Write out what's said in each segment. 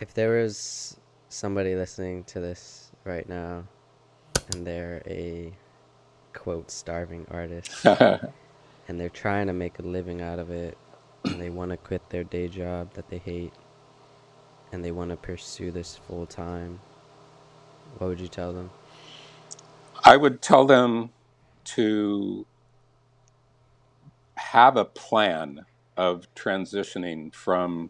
If there was somebody listening to this right now and they're a quote starving artist and they're trying to make a living out of it and they want to quit their day job that they hate and they want to pursue this full time, what would you tell them? I would tell them to have a plan of transitioning from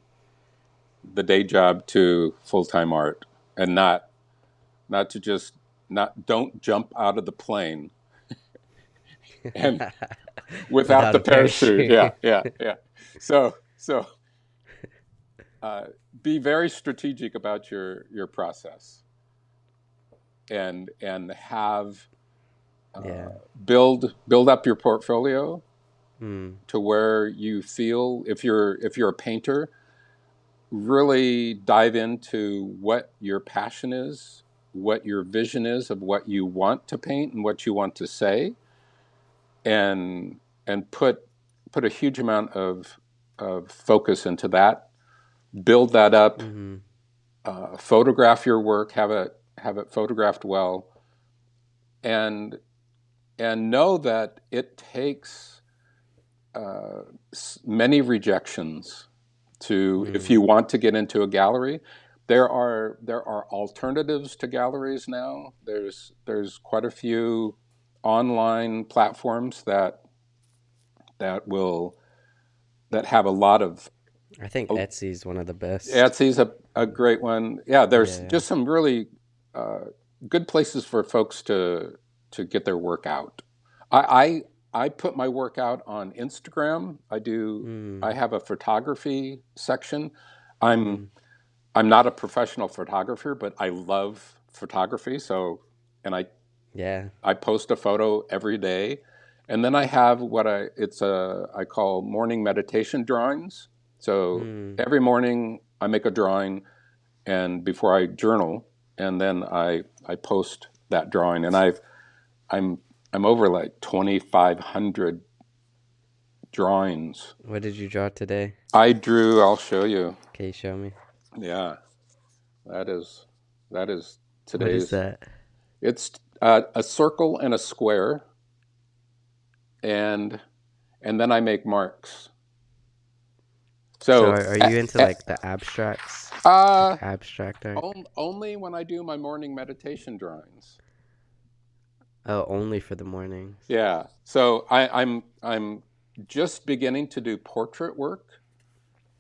the day job to full-time art, and not to just not don't jump out of the plane and without Without the a parachute. parachute. Yeah. So uh, be very strategic about your process, and have Yeah. build up your portfolio Mm. to where you feel, if you're a painter, really dive into what your passion is, what your vision is of what you want to paint and what you want to say, and put a huge amount of focus into that. Build that up. Mm-hmm. Photograph your work. Have it photographed well, and and know that it takes uh, many rejections to, if Mm. you want to get into a gallery. There are alternatives to galleries now. There's quite a few online platforms that will that have a lot of. I think Etsy's one of the best. Etsy's a great one. Yeah, there's Yeah. just some really uh, good places for folks to get their work out. I put my work out on Instagram. Mm. I have a photography section. I'm Mm-hmm. I'm not a professional photographer, but I love photography. So, and Yeah. I post a photo every day, and then I have I call morning meditation drawings. So Mm. every morning I make a drawing, and before I journal, and then I post that drawing, and I'm I'm over like 2,500 drawings. What did you draw today? I'll show you. Can you show me? Yeah, that is that is What is today's. that? It's a circle and a square, and and then I make marks. So So, are you into like the abstracts? uh, Like abstract art? only when I do my morning meditation drawings. Oh, only for the mornings. Yeah. So I'm just beginning to do portrait work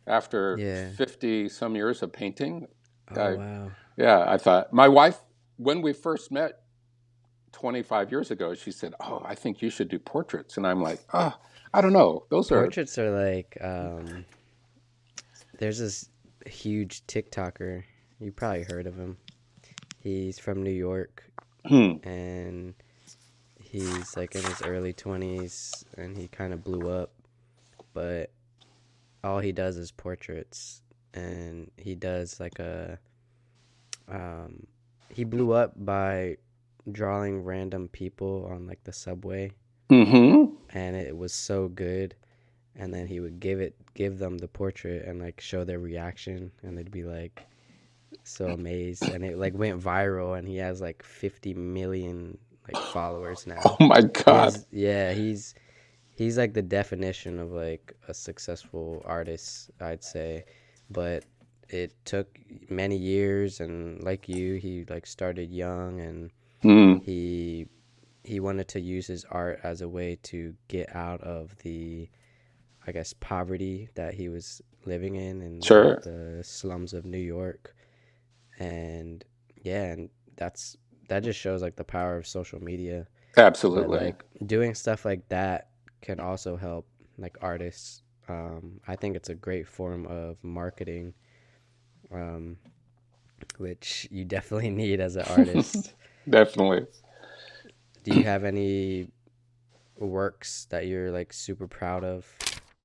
after Yeah. 50 some years of painting. Oh I, wow. yeah, I thought my wife, when we first met 25 years ago, she said, "Oh, I think you should do portraits," and I'm like, "Oh, I don't know. Those are." Portraits are like there's this huge TikToker. You probably heard of him. He's from New York Hmm. and he's like in his early 20s and he kind of blew up, but all he does is portraits and he does like a um he blew up by drawing random people on like the subway Mm-hmm. and it was so good and then he would give them the portrait and like show their reaction and they'd be like so amazed and it like went viral and he has like 50 million like followers now. Oh my He God. has yeah, he's like the definition of like a successful artist, I'd say. But it took many years and like you, he like started young and Hmm. he he wanted to use his art as a way to get out of the I guess poverty that he was living in like Sure. the slums of New York. And yeah, and that just shows like the power of social media. But Absolutely. like doing stuff like that can also help like artists. I think it's a great form of marketing, um, which you definitely need as an artist. Definitely. Do you have any works that you're like super proud of?